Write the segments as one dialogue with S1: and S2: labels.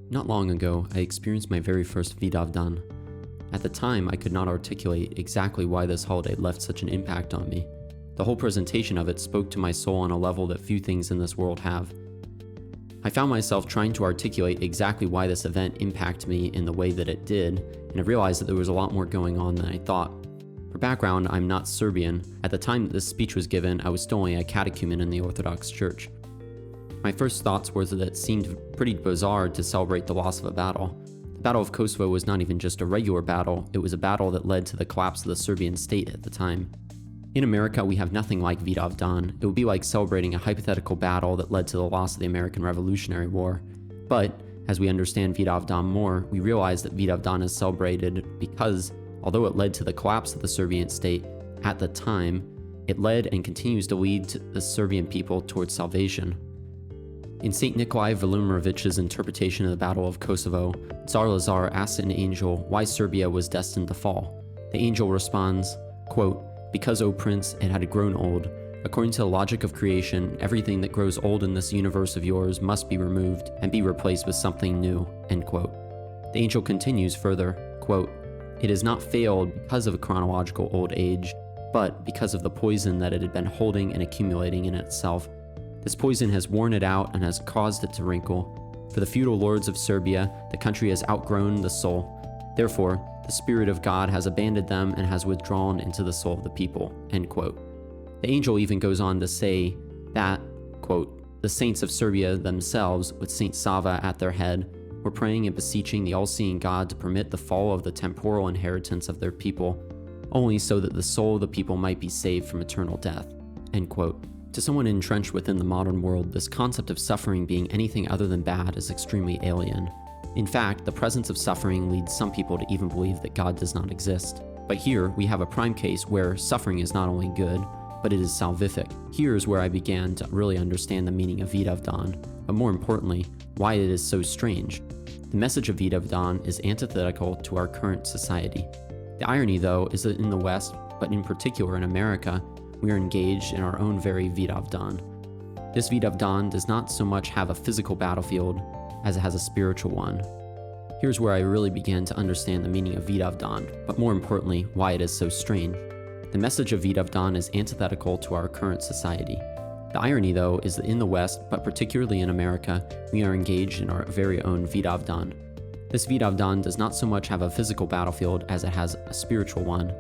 S1: Not long ago, I experienced my very first Vidovdan. At the time, I could not articulate exactly why this holiday left such an impact on me. The whole presentation of it spoke to my soul on a level that few things in this world have. I found myself trying to articulate exactly why this event impacted me in the way that it did, and I realized that there was a lot more going on than I thought. For background, I'm not Serbian. At the time that this speech was given, I was still only a catechumen in the Orthodox Church. My first thoughts were that it seemed pretty bizarre to celebrate the loss of a battle. The Battle of Kosovo was not even just a regular battle, it was a battle that led to the collapse of the Serbian state at the time. In America, we have nothing like Vidovdan. It would be like celebrating a hypothetical battle that led to the loss of the American Revolutionary War. But, as we understand Vidovdan more, we realize that Vidovdan is celebrated because, although it led to the collapse of the Serbian state, at the time, it led and continues to lead the Serbian people towards salvation. In St. Nikolai Velimirovic's interpretation of the Battle of Kosovo, Tsar Lazar asks an angel why Serbia was destined to fall. The angel responds, quote, "Because, O prince, it had grown old. According to the logic of creation, everything that grows old in this universe of yours must be removed and be replaced with something new," end quote. The angel continues further, quote, "It has not failed because of a chronological old age, but because of the poison that it had been holding and accumulating in itself. This poison has worn it out and has caused it to wrinkle. For the feudal lords of Serbia, the country has outgrown the soul. Therefore, the Spirit of God has abandoned them and has withdrawn into the soul of the people," end quote. The angel even goes on to say that, quote, "The saints of Serbia themselves, with Saint Sava at their head, were praying and beseeching the all-seeing God to permit the fall of the temporal inheritance of their people, only so that the soul of the people might be saved from eternal death," end quote. To someone entrenched within the modern world, this concept of suffering being anything other than bad is extremely alien. In fact, the presence of suffering leads some people to even believe that God does not exist. But here, we have a prime case where suffering is not only good, but it is salvific. Here is where I began to really understand the meaning of Vidovdan, but more importantly, why it is so strange. The message of Vidovdan is antithetical to our current society. The irony, though, is that in the West, but in particular in America, we are engaged in our own very Vidovdan. This Vidovdan does not so much have a physical battlefield as it has a spiritual one. Here's where I really began to understand the meaning of Vidovdan, but more importantly, why it is so strange. The message of Vidovdan is antithetical to our current society. The irony, though, is that in the West, but particularly in America, we are engaged in our very own Vidovdan. This Vidovdan does not so much have a physical battlefield as it has a spiritual one.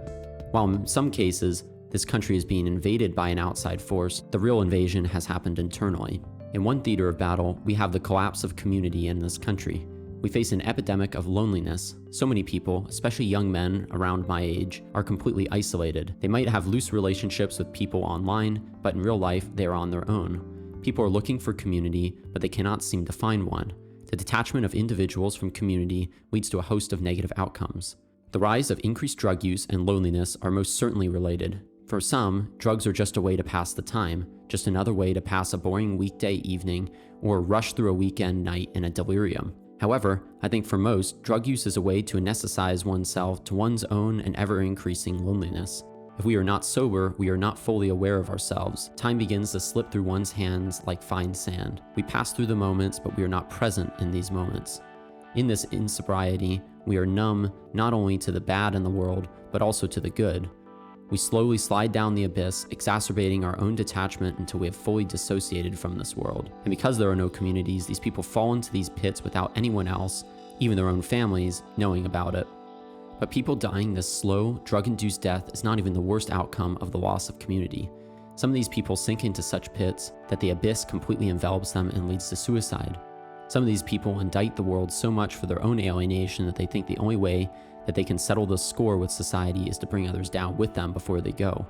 S1: While in some cases, this country is being invaded by an outside force, the real invasion has happened internally. In one theater of battle, we have the collapse of community in this country. We face an epidemic of loneliness. So many people, especially young men around my age, are completely isolated. They might have loose relationships with people online, but in real life, they are on their own. People are looking for community, but they cannot seem to find one. The detachment of individuals from community leads to a host of negative outcomes. The rise of increased drug use and loneliness are most certainly related. For some, drugs are just a way to pass the time, just another way to pass a boring weekday evening or rush through a weekend night in a delirium. However, I think for most, drug use is a way to anesthetize oneself to one's own and ever-increasing loneliness. If we are not sober, we are not fully aware of ourselves. Time begins to slip through one's hands like fine sand. We pass through the moments, but we are not present in these moments. In this insobriety, we are numb not only to the bad in the world, but also to the good. We slowly slide down the abyss, exacerbating our own detachment until we have fully dissociated from this world. And because there are no communities, these people fall into these pits without anyone else, even their own families, knowing about it. But people dying this slow, drug-induced death is not even the worst outcome of the loss of community. Some of these people sink into such pits that the abyss completely envelops them and leads to suicide. Some of these people indict the world so much for their own alienation that they think the only way that they can settle the score with society is to bring others down with them before they go.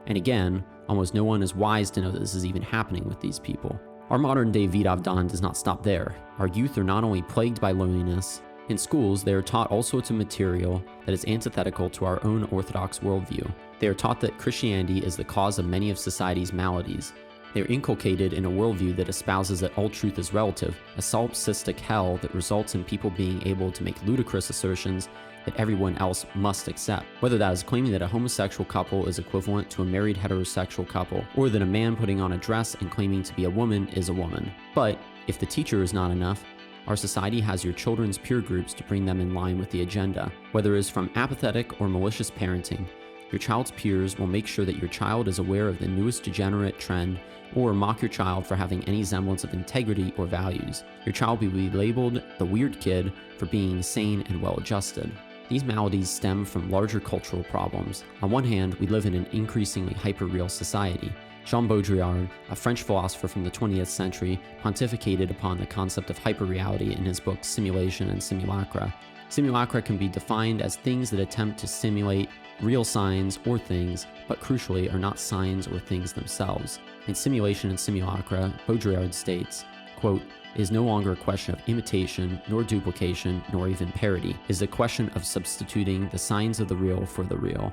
S1: And again, almost no one is wise to know that this is even happening with these people. Our modern day Vidovdan does not stop there. Our youth are not only plagued by loneliness, in schools they are taught all sorts of material that is antithetical to our own Orthodox worldview. They are taught that Christianity is the cause of many of society's maladies. They are inculcated in a worldview that espouses that all truth is relative, a solipsistic hell that results in people being able to make ludicrous assertions that everyone else must accept, whether that is claiming that a homosexual couple is equivalent to a married heterosexual couple, or that a man putting on a dress and claiming to be a woman is a woman. But if the teacher is not enough, Our society has your children's peer groups to bring them in line with the agenda. Whether it is from apathetic or malicious parenting, your child's peers will make sure that your child is aware of the newest degenerate trend or mock your child for having any semblance of integrity or values. Your child will be labeled the weird kid for being sane and well-adjusted. These maladies stem from larger cultural problems. On one hand, we live in an increasingly hyper-real society. Jean Baudrillard, a French philosopher from the 20th century, pontificated upon the concept of hyperreality in his books Simulation and Simulacra. Simulacra can be defined as things that attempt to simulate real signs or things, but crucially are not signs or things themselves. In Simulation and Simulacra, Baudrillard states, quote, "It is no longer a question of imitation, nor duplication, nor even parody. It is a question of substituting the signs of the real for the real."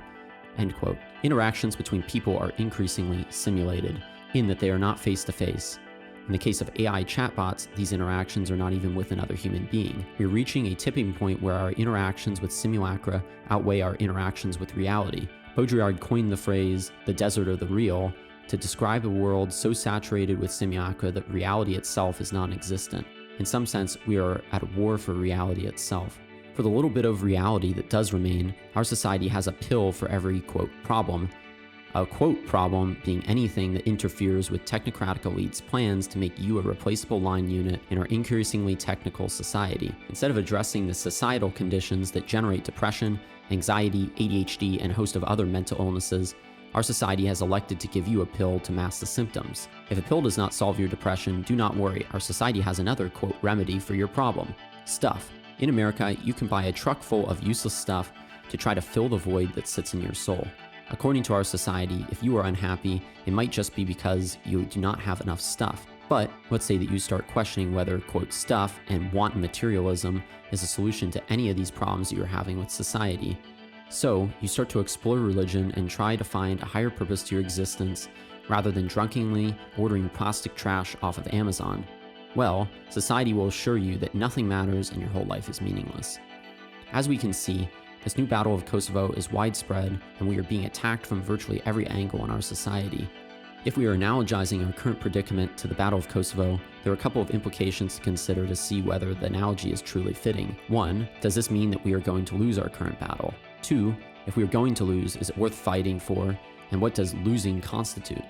S1: End quote. Interactions between people are increasingly simulated, in that they are not face-to-face. In the case of AI chatbots, these interactions are not even with another human being. We're reaching a tipping point where our interactions with simulacra outweigh our interactions with reality. Baudrillard coined the phrase, "the desert of the real," to describe a world so saturated with simulacra that reality itself is non-existent. In some sense, we are at war for reality itself. For the little bit of reality that does remain, our society has a pill for every, quote, problem. A, quote, problem being anything that interferes with technocratic elites' plans to make you a replaceable line unit in our increasingly technical society. Instead of addressing the societal conditions that generate depression, anxiety, ADHD, and a host of other mental illnesses, our society has elected to give you a pill to mask the symptoms. If a pill does not solve your depression, do not worry. Our society has another, quote, remedy for your problem. Stuff. In America, you can buy a truck full of useless stuff to try to fill the void that sits in your soul. According to our society, if you are unhappy, it might just be because you do not have enough stuff. But let's say that you start questioning whether, quote, stuff and wanton materialism is a solution to any of these problems that you're having with society. So you start to explore religion and try to find a higher purpose to your existence rather than drunkenly ordering plastic trash off of Amazon. Well, society will assure you that nothing matters and your whole life is meaningless. As we can see, this new battle of Kosovo is widespread and we are being attacked from virtually every angle in our society. If we are analogizing our current predicament to the Battle of Kosovo, there are a couple of implications to consider to see whether the analogy is truly fitting. 1, does this mean that we are going to lose our current battle? 2, if we are going to lose, is it worth fighting for? And what does losing constitute?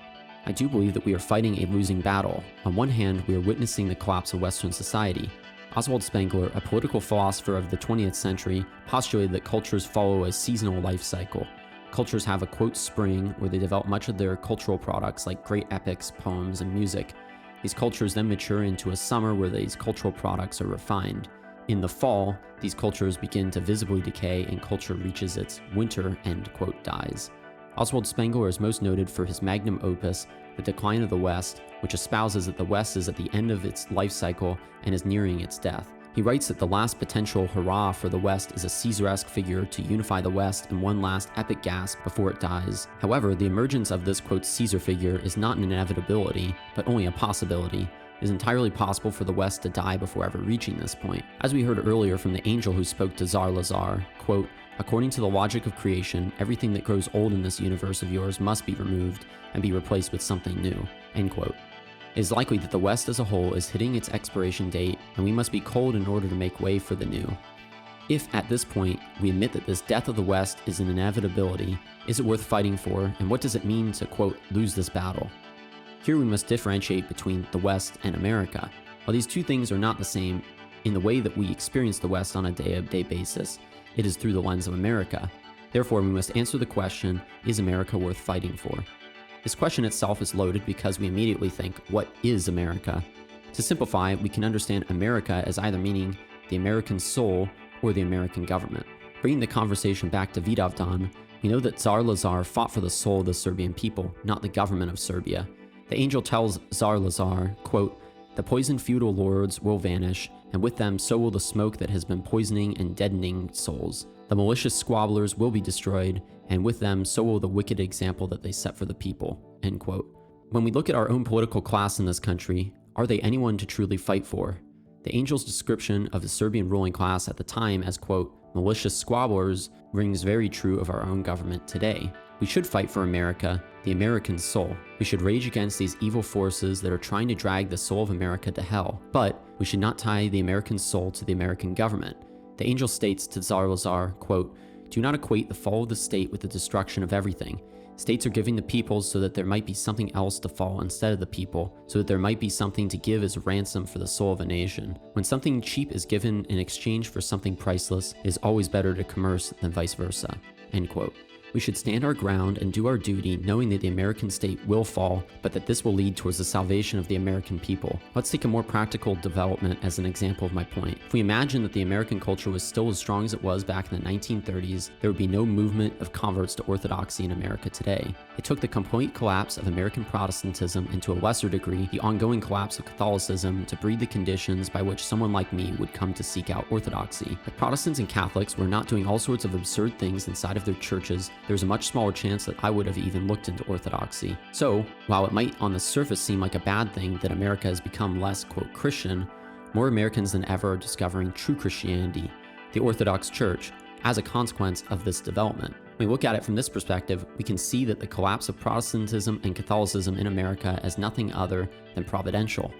S1: I do believe that we are fighting a losing battle. On one hand, we are witnessing the collapse of Western society. Oswald Spengler, a political philosopher of the 20th century, postulated that cultures follow a seasonal life cycle. Cultures have a, quote, spring where they develop much of their cultural products like great epics, poems, and music. These cultures then mature into a summer where these cultural products are refined. In the fall, these cultures begin to visibly decay and culture reaches its winter and, quote, dies. Oswald Spengler is most noted for his magnum opus, The Decline of the West, which espouses that the West is at the end of its life cycle and is nearing its death. He writes that the last potential hurrah for the West is a Caesaresque figure to unify the West in one last epic gasp before it dies. However, the emergence of this, quote, Caesar figure is not an inevitability, but only a possibility. It is entirely possible for the West to die before ever reaching this point. As we heard earlier from the angel who spoke to Tsar Lazar, quote, according to the logic of creation, everything that grows old in this universe of yours must be removed and be replaced with something new, end quote. It is likely that the West as a whole is hitting its expiration date, and we must be cold in order to make way for the new. If, at this point, we admit that this death of the West is an inevitability, is it worth fighting for, and what does it mean to, quote, lose this battle? Here we must differentiate between the West and America. While these two things are not the same in the way that we experience the West on a day-to-day basis, it is through the lens of America. Therefore, we must answer the question, is America worth fighting for? This question itself is loaded because we immediately think, what is America? To simplify, we can understand America as either meaning the American soul or the American government. Bringing the conversation back to Vidovdan, we know that Tsar Lazar fought for the soul of the Serbian people, not the government of Serbia. The angel tells Tsar Lazar, quote, the poisoned feudal lords will vanish, and with them so will the smoke that has been poisoning and deadening souls. The malicious squabblers will be destroyed, and with them so will the wicked example that they set for the people, end quote. When we look at our own political class in this country, are they anyone to truly fight for? The angel's description of the Serbian ruling class at the time as, quote, malicious squabblers rings very true of our own government today. We should fight for America, the American soul. We should rage against these evil forces that are trying to drag the soul of America to hell. But we should not tie the American soul to the American government. The angel states to Tsar Lazar, quote, "Do not equate the fall of the state with the destruction of everything. States are giving the peoples so that there might be something else to fall instead of the people, so that there might be something to give as a ransom for the soul of a nation. When something cheap is given in exchange for something priceless, it is always better to commerce than vice versa." End quote. We should stand our ground and do our duty, knowing that the American state will fall, but that this will lead towards the salvation of the American people. Let's take a more practical development as an example of my point. If we imagine that the American culture was still as strong as it was back in the 1930s, there would be no movement of converts to Orthodoxy in America today. It took the complete collapse of American Protestantism and to a lesser degree, the ongoing collapse of Catholicism to breed the conditions by which someone like me would come to seek out Orthodoxy. If Protestants and Catholics were not doing all sorts of absurd things inside of their churches, there's a much smaller chance that I would have even looked into Orthodoxy. So, while it might on the surface seem like a bad thing that America has become less, quote, Christian, more Americans than ever are discovering true Christianity, the Orthodox Church, as a consequence of this development. When we look at it from this perspective, we can see that the collapse of Protestantism and Catholicism in America is nothing other than providential.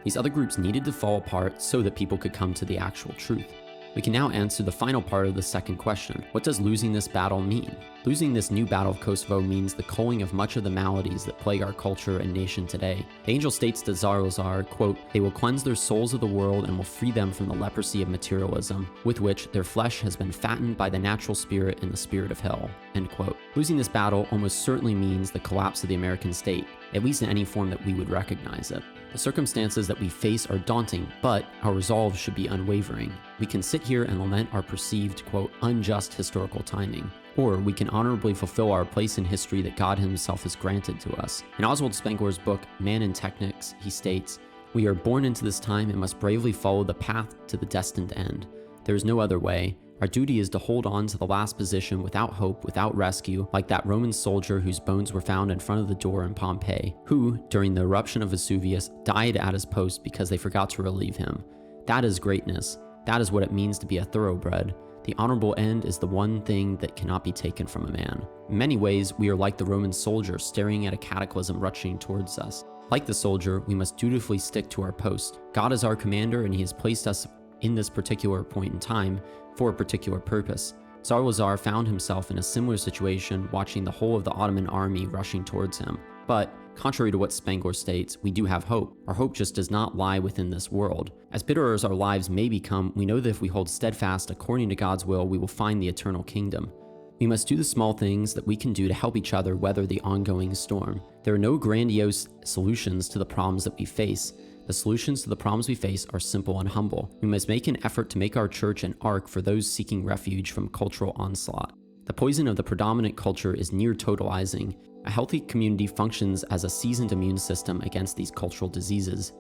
S1: These other groups needed to fall apart so that people could come to the actual truth. We can now answer the final part of the second question. What does losing this battle mean? Losing this new battle of Kosovo means the culling of much of the maladies that plague our culture and nation today. The angel states to Tsar Lazar, quote, "They will cleanse their souls of the world and will free them from the leprosy of materialism, with which their flesh has been fattened by the natural spirit and the spirit of hell." End quote. Losing this battle almost certainly means the collapse of the American state, at least in any form that we would recognize it. The circumstances that we face are daunting, but our resolve should be unwavering. We can sit here and lament our perceived, quote, unjust historical timing, or we can honorably fulfill our place in history that God himself has granted to us. In Oswald Spengler's book, Man and Technics, he states, "We are born into this time and must bravely follow the path to the destined end. There is no other way. Our duty is to hold on to the last position without hope, without rescue, like that Roman soldier whose bones were found in front of the door in Pompeii, who, during the eruption of Vesuvius, died at his post because they forgot to relieve him. That is greatness. That is what it means to be a thoroughbred. The honorable end is the one thing that cannot be taken from a man. In many ways, we are like the Roman soldier staring at a cataclysm rushing towards us. Like the soldier, we must dutifully stick to our post. God is our commander, and he has placed us in this particular point in time for a particular purpose. Tsar Lazar found himself in a similar situation, watching the whole of the Ottoman army rushing towards him. But, contrary to what Spengler states, we do have hope. Our hope just does not lie within this world. As bitter as our lives may become, we know that if we hold steadfast according to God's will, we will find the eternal kingdom. We must do the small things that we can do to help each other weather the ongoing storm. There are no grandiose solutions to the problems that we face. The solutions to the problems we face are simple and humble. We must make an effort to make our church an ark for those seeking refuge from cultural onslaught. The poison of the predominant culture is near totalizing. A healthy community functions as a seasoned immune system against these cultural diseases.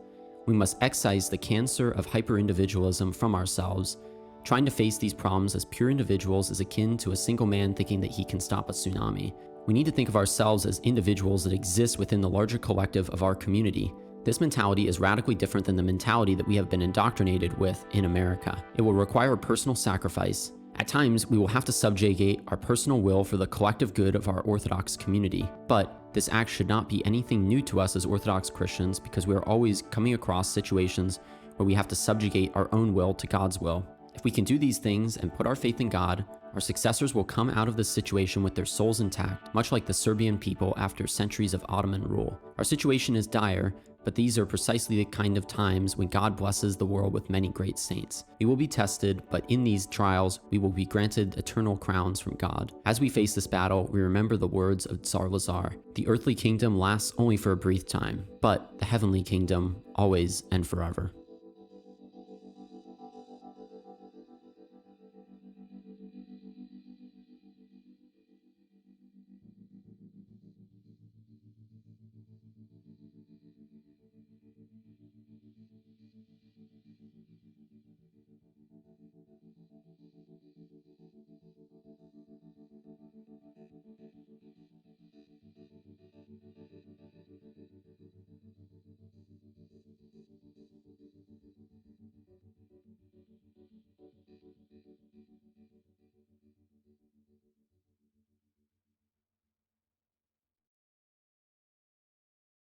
S1: We must excise the cancer of hyper-individualism from ourselves. Trying to face these problems as pure individuals is akin to a single man thinking that he can stop a tsunami. We need to think of ourselves as individuals that exist within the larger collective of our community. This mentality is radically different than the mentality that we have been indoctrinated with in America. It will require a personal sacrifice. At times, we will have to subjugate our personal will for the collective good of our Orthodox community. But this act should not be anything new to us as Orthodox Christians, because we are always coming across situations where we have to subjugate our own will to God's will. If we can do these things and put our faith in God, our successors will come out of this situation with their souls intact, much like the Serbian people after centuries of Ottoman rule. Our situation is dire, but these are precisely the kind of times when God blesses the world with many great saints. We will be tested, but in these trials, we will be granted eternal crowns from God. As we face this battle, we remember the words of Tsar Lazar. The earthly kingdom lasts only for a brief time, but the heavenly kingdom always and forever.